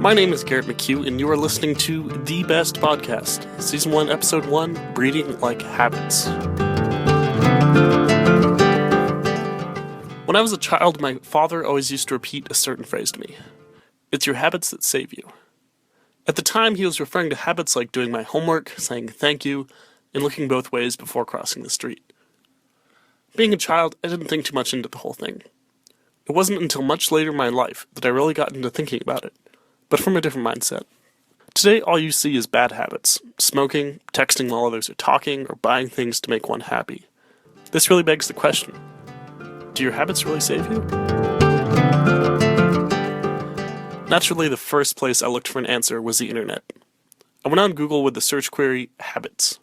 My name is Garrett McHugh, and you are listening to The Best Podcast, Season 1, Episode 1, Breeding Like Habits. When I was a child, my father always used to repeat a certain phrase to me. It's your habits that save you. At the time, he was referring to habits like doing my homework, saying thank you, and looking both ways before crossing the street. Being a child, I didn't think too much into the whole thing. It wasn't until much later in my life that I really got into thinking about it, but from a different mindset. Today, all you see is bad habits: smoking, texting while others are talking, or buying things to make one happy. This really begs the question, do your habits really save you? Naturally, the first place I looked for an answer was the internet. I went on Google with the search query, habits.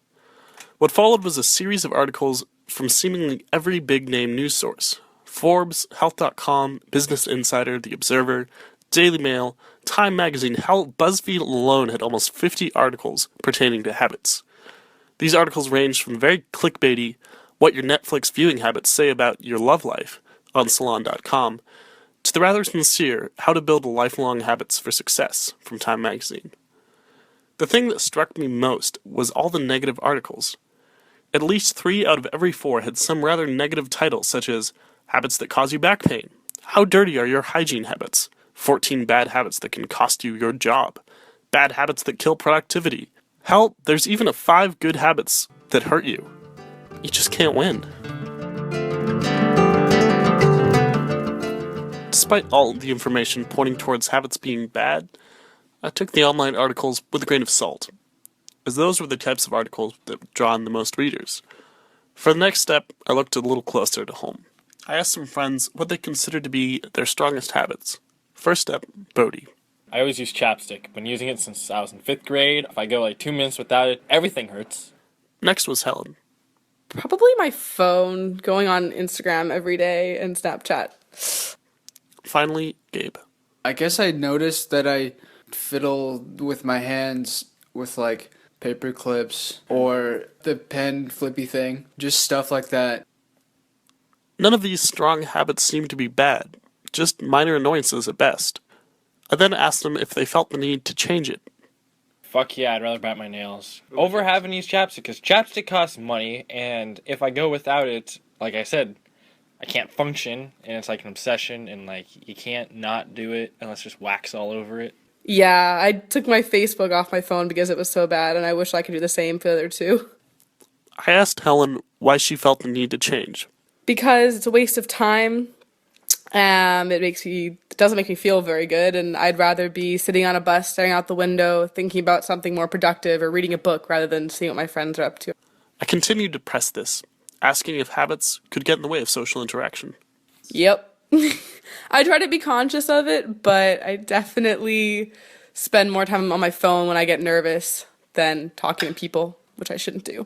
What followed was a series of articles from seemingly every big-name news source: Forbes, Health.com, Business Insider, The Observer, Daily Mail, Time Magazine. Hell, BuzzFeed alone had almost 50 articles pertaining to habits. These articles ranged from very clickbaity, what your Netflix viewing habits say about your love life on Salon.com, to the rather sincere, how to build lifelong habits for success from Time Magazine. The thing that struck me most was all the negative articles. At least 3 out of every 4 had some rather negative title, such as habits that cause you back pain, how dirty are your hygiene habits, 14 bad habits that can cost you your job, bad habits that kill productivity. Hell, there's even a 5 good habits that hurt you. You just can't win. Despite all the information pointing towards habits being bad, I took the online articles with a grain of salt, as those were the types of articles that draw in the most readers. For the next step, I looked a little closer to home. I asked some friends what they considered to be their strongest habits. First step, Bodhi. I always use chapstick. Been using it since I was in 5th grade. If I go like 2 minutes without it, everything hurts. Next was Helen. Probably my phone, going on Instagram every day and Snapchat. Finally, Gabe. I guess I noticed that I fiddle with my hands with like paper clips or the pen flippy thing, just stuff like that. None of these strong habits seemed to be bad, just minor annoyances at best. I then asked them if they felt the need to change it. Fuck yeah, I'd rather bite my nails over having to use chapstick, because chapstick costs money, and if I go without it, like I said, I can't function, and it's like an obsession, and like you can't not do it unless there's wax all over it. Yeah, I took my Facebook off my phone because it was so bad, and I wish I could do the same for the other two. I asked Helen why she felt the need to change. Because it's a waste of time. It doesn't make me feel very good, and I'd rather be sitting on a bus, staring out the window, thinking about something more productive, or reading a book rather than seeing what my friends are up to. I continued to press this, asking if habits could get in the way of social interaction. Yep. I try to be conscious of it, but I definitely spend more time on my phone when I get nervous than talking to people, which I shouldn't do.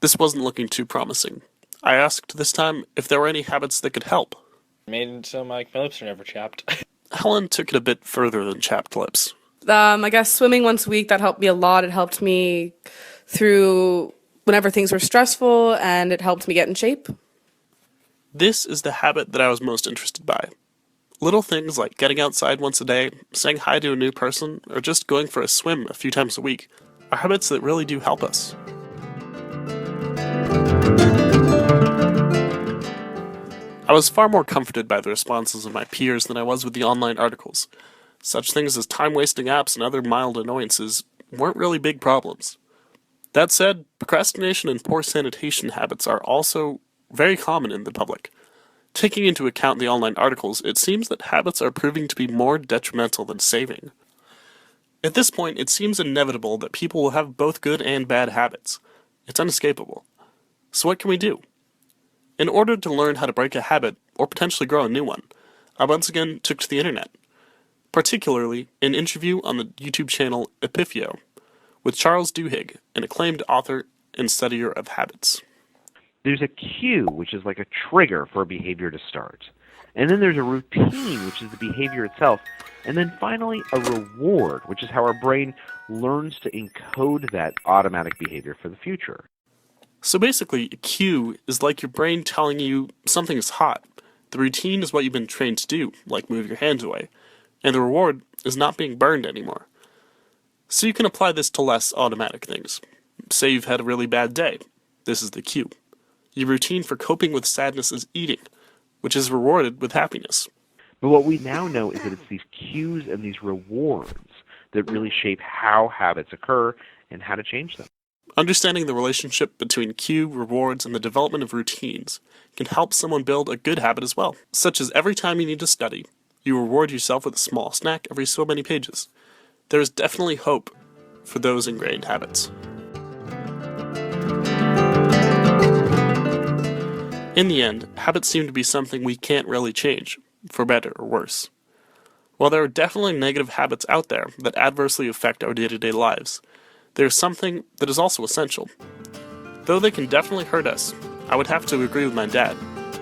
This wasn't looking too promising. I asked this time if there were any habits that could help. Made it so my lips are never chapped. Helen took it a bit further than chapped lips. I guess swimming once a week, that helped me a lot. It helped me through whenever things were stressful, and it helped me get in shape. This is the habit that I was most interested by. Little things like getting outside once a day, saying hi to a new person, or just going for a swim a few times a week are habits that really do help us. I was far more comforted by the responses of my peers than I was with the online articles. Such things as time-wasting apps and other mild annoyances weren't really big problems. That said, procrastination and poor sanitation habits are also very common in the public. Taking into account the online articles, it seems that habits are proving to be more detrimental than saving. At this point, it seems inevitable that people will have both good and bad habits. It's unescapable. So what can we do? In order to learn how to break a habit, or potentially grow a new one, I once again took to the internet. Particularly, an interview on the YouTube channel Epifio, with Charles Duhigg, an acclaimed author and studier of habits. There's a cue, which is like a trigger for a behavior to start. And then there's a routine, which is the behavior itself. And then finally, a reward, which is how our brain learns to encode that automatic behavior for the future. So basically, a cue is like your brain telling you something is hot. The routine is what you've been trained to do, like move your hands away. and the reward is not being burned anymore. So you can apply this to less automatic things. Say you've had a really bad day. This is the cue. Your routine for coping with sadness is eating, which is rewarded with happiness. But what we now know is that it's these cues and these rewards that really shape how habits occur and how to change them. Understanding the relationship between cue, rewards, and the development of routines can help someone build a good habit as well, such as every time you need to study, you reward yourself with a small snack every so many pages. There is definitely hope for those ingrained habits. In the end, habits seem to be something we can't really change, for better or worse. While there are definitely negative habits out there that adversely affect our day-to-day lives, there is something that is also essential. Though they can definitely hurt us, I would have to agree with my dad.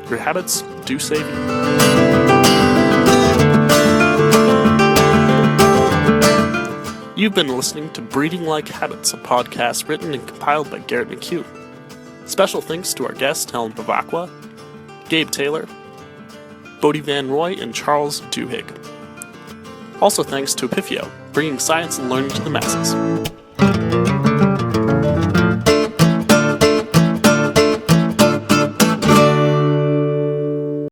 Your habits do save you. You've been listening to Breeding Like Habits, a podcast written and compiled by Garrett McHugh. Special thanks to our guests Helen Bavacqua, Gabe Taylor, Bodie Van Roy, and Charles Duhigg. Also thanks to Epifio, bringing science and learning to the masses.